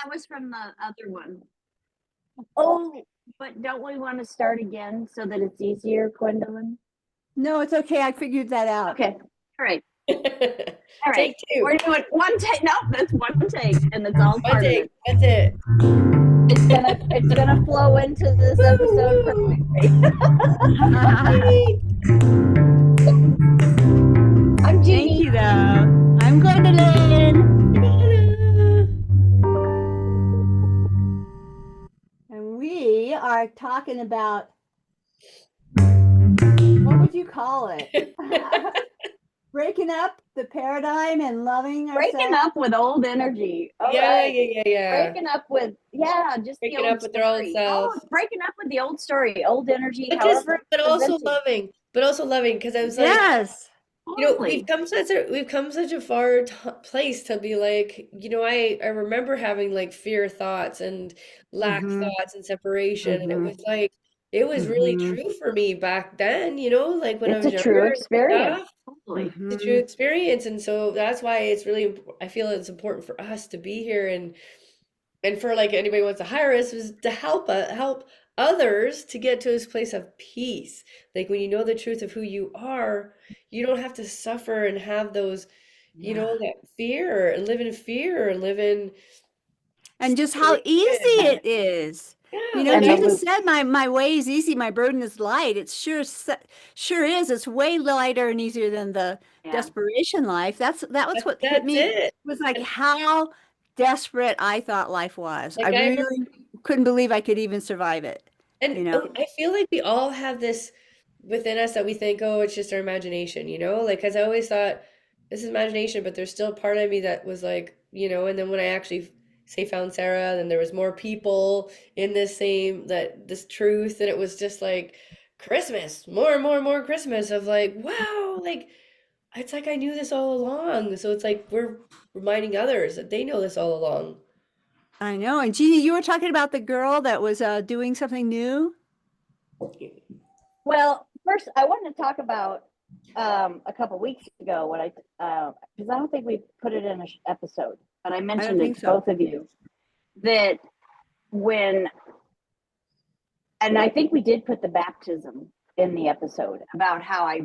That was from the other one. Oh, but don't we want to start again so that it's easier, Gwendolyn? No, it's okay. I figured that out. Okay. All right. All right. Take two. We're doing one take. No, that's one take, and that's all One part of take. it. That's it. It's gonna flow into this episode Woo! perfectly. I'm Jeannie. Thank you, though. I'm Gwendolyn. And we are talking about, what would you call it? Breaking up the paradigm and loving ourselves. Breaking up with old energy. All Yeah. right. Breaking up with, just Breaking the old up with their old story. self. Oh, breaking up with the old story, old energy, But however. also loving. But also loving, because I was like, Yes. you know, we've come such a far place to be like, you know, I remember having like fear thoughts and lack thoughts and separation, and it was like it was really true for me back then, you know, like when I It's was a true younger and experience. stuff. Totally. It's a true experience, and so that's why it's really I feel it's important for us to be here and for like anybody who wants to hire us is to help others to get to this place of peace. Like when you know the truth of who you are, you don't have to suffer and have those, you know, that fear and live in fear and live in And just how easy it is. yeah, You know, like Jesus said, my way is easy, my burden is light. It sure is. It's way lighter and easier than the desperation life. That was what hit me. it. It was like how desperate I thought life was. Like I really couldn't believe I could even survive it. And you know, I feel like we all have this within us that we think, oh, it's just our imagination, you know? Like, because I always thought this is imagination, but there's still a part of me that was like, you know, and then when I actually say found Sarah, then there was more people in this truth, and it was just like Christmas, more and more and more Christmas of like, wow, like it's like I knew this all along. So it's like we're reminding others that they know this all along. I know. And Jeannie, you were talking about the girl that was doing something new. Well, first, I wanted to talk about a couple weeks ago when because I don't think we put it in an episode, but I mentioned it to both of you that and I think we did put the baptism in the episode about how I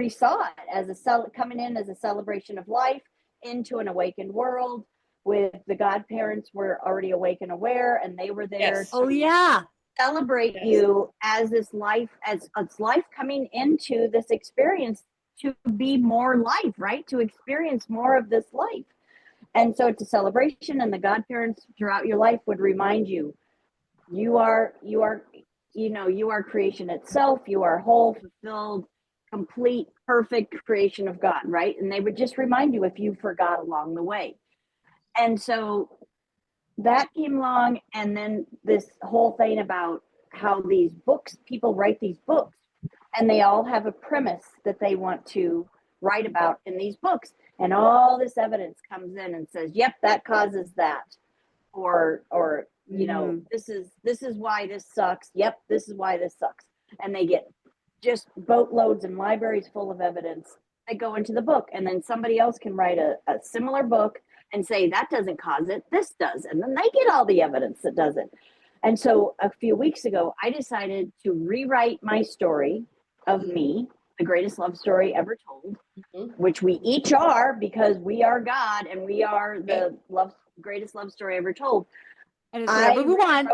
saw it as coming in as a celebration of life into an awakened world with the godparents were already awake and aware, and they were there. Oh yeah. Celebrate you as this life, as life coming into this experience to be more life, right? To experience more of this life. And so it's a celebration, and the godparents throughout your life would remind you, you are creation itself. You are whole, fulfilled, complete, perfect creation of God, right? And they would just remind you if you forgot along the way. And so that came along, and then this whole thing about how these books, people write these books, and they all have a premise that they want to write about in these books, and all this evidence comes in and says, yep, that causes that, or you know, this is why this sucks. Yep, this is why this sucks. And they get just boatloads and libraries full of evidence that go into the book, and then somebody else can write a similar book and say that doesn't cause it, this does, and then they get all the evidence that does it. And so a few weeks ago, I decided to rewrite my story of me, the greatest love story ever told, which we each are, because we are God and we are the greatest love story ever told. And it's whatever we want.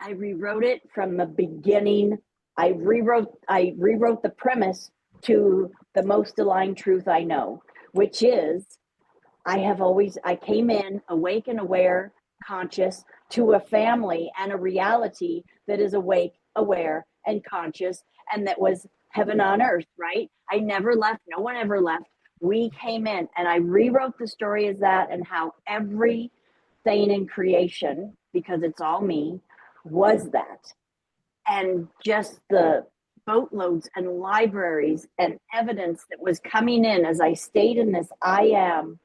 I rewrote it from the beginning. I rewrote the premise to the most aligned truth I know, which is I came in awake and aware, conscious, to a family and a reality that is awake, aware, and conscious, and that was heaven on earth, right? I never left. No one ever left. We came in, and I rewrote the story as that, and how everything in creation, because it's all me, was that. And just the boatloads and libraries and evidence that was coming in as I stayed in this I am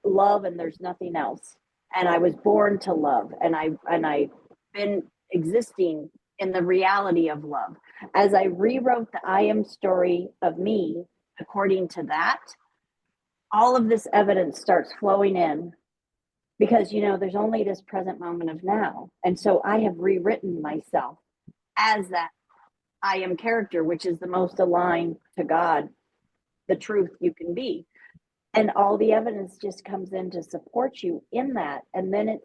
love, and there's nothing else. And I was born to love, and I've been existing in the reality of love. As I rewrote the I am story of me according to that, all of this evidence starts flowing in because, there's only this present moment of now. And so I have rewritten myself as that I am character, which is the most aligned to God, the truth you can be. And all the evidence just comes in to support you in that. And then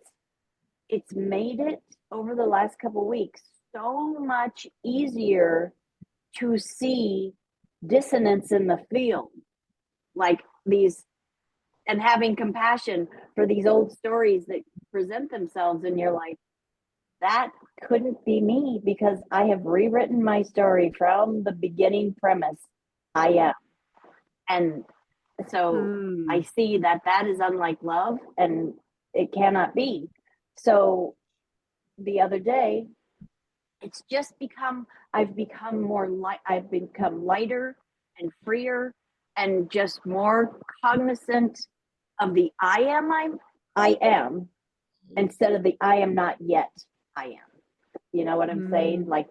it's made it over the last couple of weeks so much easier to see dissonance in the field, like these, and having compassion for these old stories that present themselves, and you're like, that couldn't be me, because I have rewritten my story from the beginning premise. I am. And so I see that is unlike love, and it cannot be. So the other day, it's just I've become lighter and freer, and just more cognizant of the I am, instead of the I am not yet I am. You know what I'm saying? Like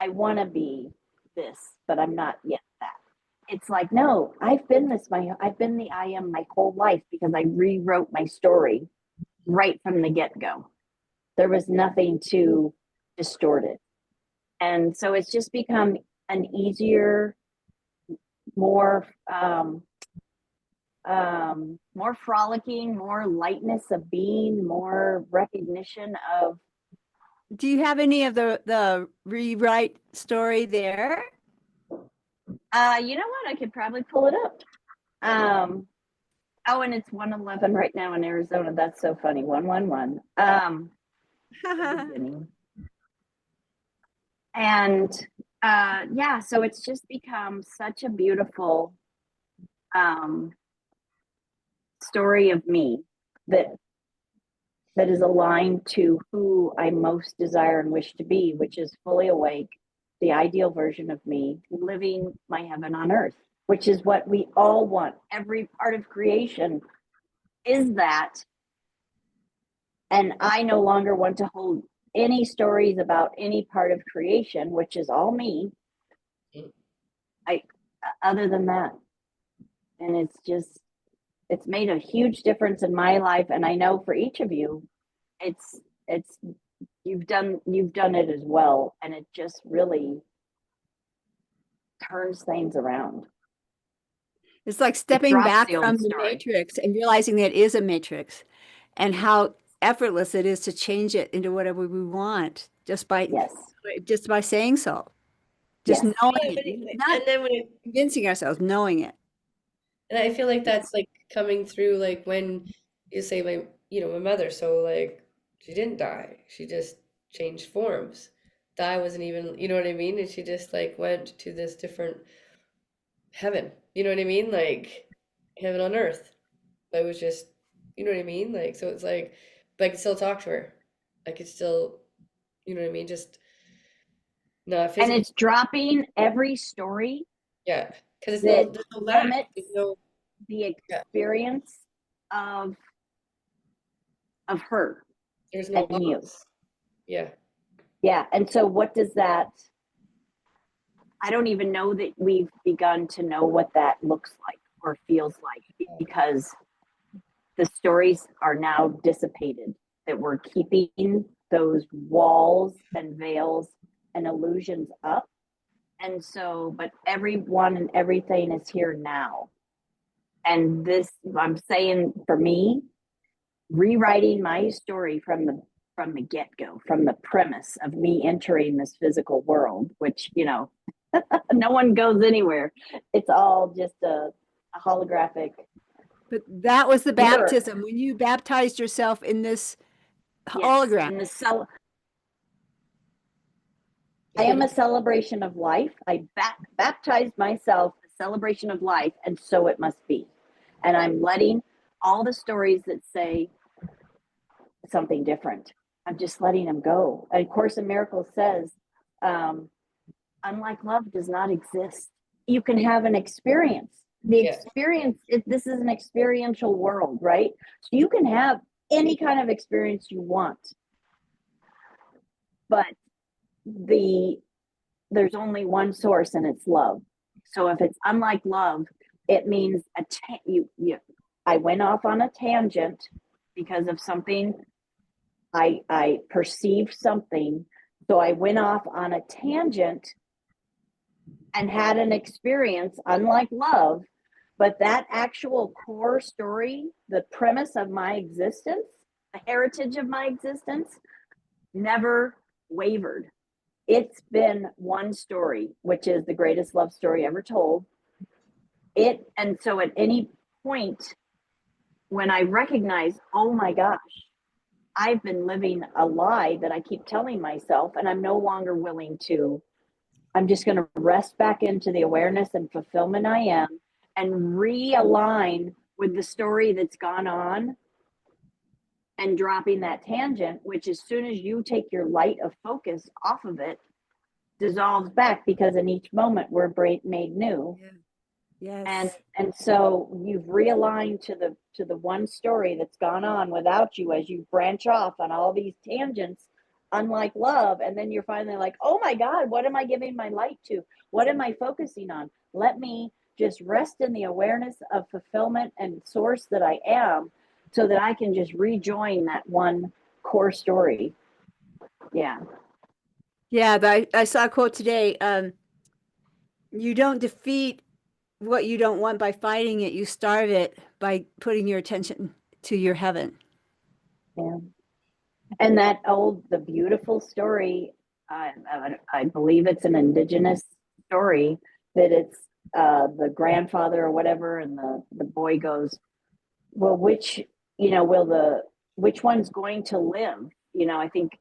I want to be this, but I'm not yet that. It's like, no, I've been the I am my whole life, because I rewrote my story right from the get-go. There was nothing to distort it. And so it's just become an easier, more frolicking, more lightness of being, more recognition of. Do you have any of the rewrite story there? You know what? I could probably pull it up. Oh, and it's 1:11 right now in Arizona. That's so funny. 1:11. And yeah, so it's just become such a beautiful story of me that is aligned to who I most desire and wish to be, which is fully awake, the ideal version of me, living my heaven on earth, which is what we all want. Every part of creation is that. And I no longer want to hold any stories about any part of creation, which is all me. Other than that. And it's made a huge difference in my life. And I know for each of you, you've done it as well. And it just really turns things around. It's like stepping back from the matrix and realizing that it is a matrix, and how effortless it is to change it into whatever we want just by saying so. Just knowing it, not convincing ourselves, knowing it. And I feel like that's like coming through, like when you say my mother, so like she didn't die. She just changed forms. Die wasn't even, you know what I mean? And she just like went to this different heaven. You know what I mean? Like heaven on earth. It was just, you know what I mean? Like, so it's like, but I could still talk to her. I could still, you know what I mean? Just not physically. And it's dropping every story. Yeah. Because there's no limit. The experience of her. There's no loss. Yeah. Yeah. And so what does that, I don't even know that we've begun to know what that looks like or feels like, because the stories are now dissipated, that we're keeping those walls and veils and illusions up. And so, but everyone and everything is here now. And this, I'm saying, for me, rewriting my story from the get-go, from the premise of me entering this physical world, which, no one goes anywhere. It's all just a holographic. But that was the baptism, when you baptized yourself in this hologram. I am a celebration of life. I baptized myself a celebration of life, and so it must be. And I'm letting all the stories that say something different, I'm just letting them go. And Course in Miracles says, unlike love does not exist. You can have an experience. Experience, this is an experiential world, right? So you can have any kind of experience you want. But there's only one source, and it's love. So if it's unlike love, it means I went off on a tangent because of something. I perceived something. So I went off on a tangent and had an experience, unlike love, but that actual core story, the premise of my existence, the heritage of my existence, never wavered. It's been one story, which is the greatest love story ever told. And so at any point when I recognize, oh my gosh, I've been living a lie that I keep telling myself, and I'm no longer willing to, I'm just going to rest back into the awareness and fulfillment I am and realign with the story that's gone on and dropping that tangent, which as soon as you take your light of focus off of it, dissolves back, because in each moment we're made new. Yeah. Yes. And so you've realigned to the one story that's gone on without you as you branch off on all these tangents, unlike love. And then you're finally like, oh my God, what am I giving my light to? What am I focusing on? Let me just rest in the awareness of fulfillment and source that I am, so that I can just rejoin that one core story. Yeah. Yeah, but I saw a quote today. You don't defeat what you don't want by fighting it. You starve it by putting your attention to your heaven. Yeah. And the beautiful story, I believe it's an indigenous story, that it's the grandfather or whatever, and the boy goes, well, which one's going to live? I think,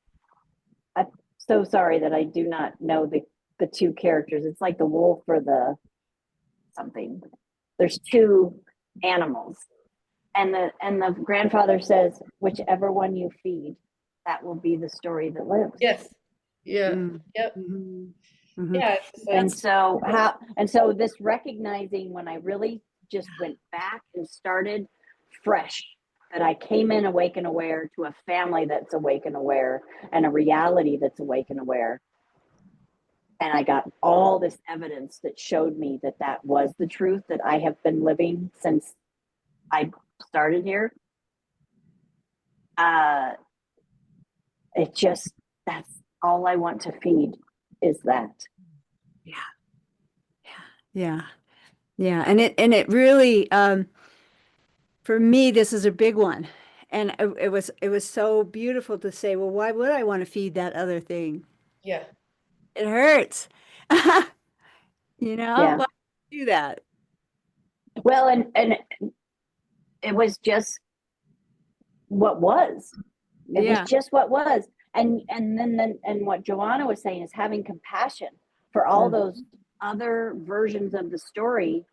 I'm so sorry that I do not know the two characters. It's like the wolf or the something. There's two animals. And the grandfather says, whichever one you feed, that will be the story that lives. Yes. Yeah. Mm. Yep. Mm-hmm. Yeah. And so this recognizing, when I really just went back and started fresh, that I came in awake and aware to a family that's awake and aware, and a reality that's awake and aware. And I got all this evidence that showed me that was the truth that I have been living since I started here. That's all I want to feed, is that. Yeah. And it really, for me, this is a big one. And it was so beautiful to say, well, why would I want to feed that other thing? Yeah. It hurts. Why do that? Well, and it was just what was. It was just what was. And then what Joanna was saying is having compassion for all those other versions of the story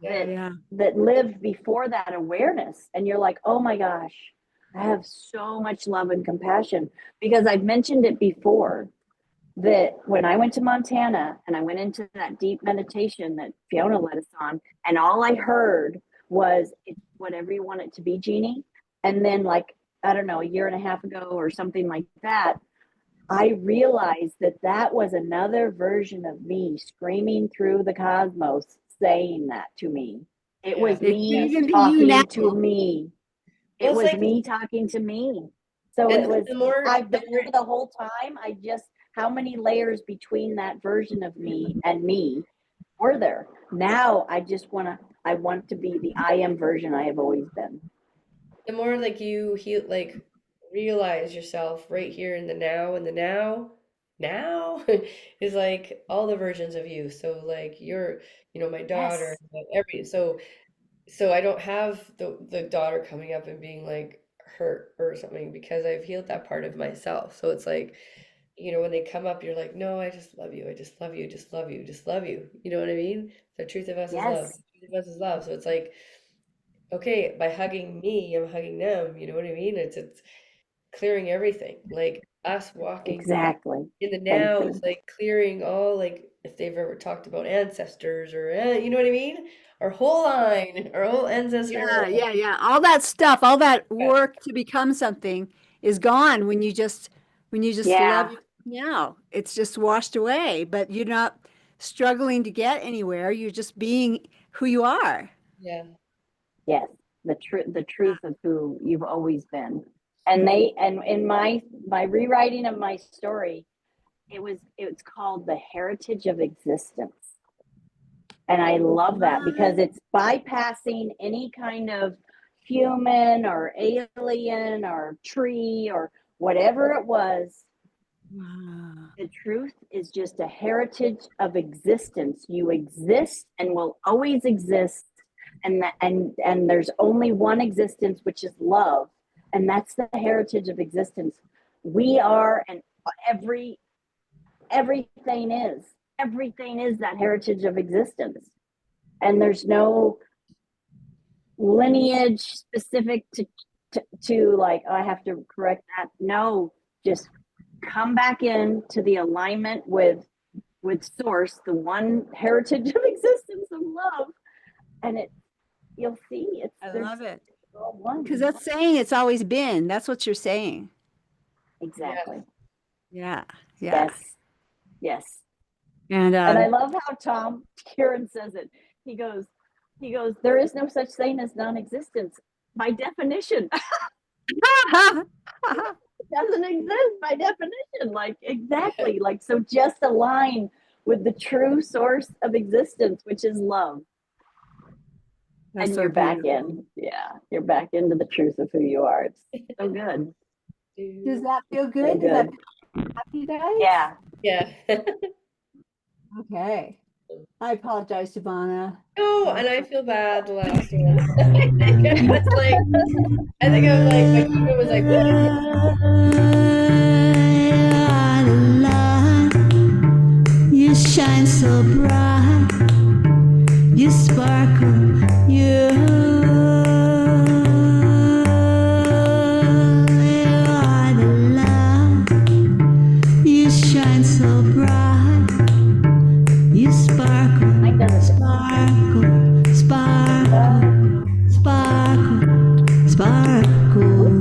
that lived before that awareness. And you're like, oh my gosh, I have so much love and compassion, because I've mentioned it before, that when I went to Montana and I went into that deep meditation that Fiona led us on, and all I heard was, it's whatever you want it to be, Jeannie. And then, like, I don't know, a year and a half ago or something like that, I realized that was another version of me screaming through the cosmos, saying that to me. It was me talking to me. It was me talking to me. So it was, I've been here the whole time. How many layers between that version of me and me were there? Now I want to be the I am version I have always been. The more like you realize yourself right here in the now, and the now is like all the versions of you. So like you're, my daughter, so I don't have the daughter coming up and being like hurt or something, because I've healed that part of myself. So it's like, when they come up, you're like, no, I just love you. I just love you. Just love you. Just love you. You know what I mean? The truth of us is love. The truth of us is love. So it's like, okay, by hugging me, I'm hugging them. You know what I mean? It's clearing everything. Like us walking exactly in the now is like clearing all, like, if they've ever talked about ancestors or you know what I mean? Our whole line, our whole ancestor. Yeah. All that stuff, all that work to become something is gone when you just love now. It's just washed away, but you're not struggling to get anywhere. You're just being who you are. Yeah. Yes. the truth of who you've always been. And in my rewriting of my story, it's called The Heritage of Existence. And I love that because it's bypassing any kind of human or alien or tree or whatever it was. Wow. The truth is just a heritage of existence. You exist and will always exist. And there's only one existence, which is love. And that's the heritage of existence. We are, and everything is that heritage of existence. And there's no lineage specific to like, oh, I have to correct that. No, just come back into the alignment with source, the one heritage of existence of love. And you'll see I love it. One. Because that's saying it's always been. That's what you're saying. Exactly. Yeah. Yeah. Yes. And I love how Tom Kieran says it. He goes, there is no such thing as non-existence by definition. It doesn't exist by definition. Like, exactly. Like, so just align with the true source of existence, which is love. That's and so you're back beautiful. you're back into the truth of who you are. It's so good. Does that feel good? So good. Does that happy, guys? Yeah. Yeah. Okay. I apologize, Savannah. No, and I feel bad the last one. I think I was like, my ego was like, you shine so bright, you sparkle, you are the light, you shine so bright, you sparkle, sparkle, sparkle, sparkle, sparkle.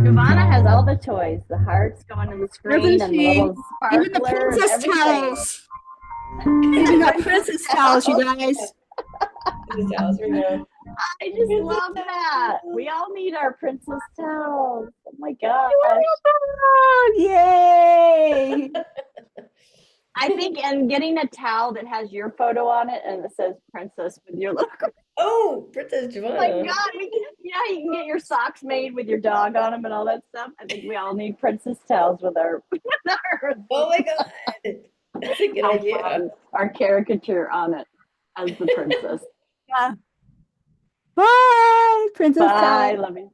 Giovanna has all the toys, the hearts going on the screen and the little sparkler. Even the princess and towels. Even the princess towels, you guys. I just love that. We all need our princess towels. Oh my gosh. Yay. I think, and getting a towel that has your photo on it and it says princess with your logo. Oh, Princess Giovanna. Oh my God. You can get your socks made with your dog on them and all that stuff. I think we all need princess towels with our Oh my God. That's a good idea. Our caricature on it as the princess. Yeah. Bye, princess. Bye. Love you.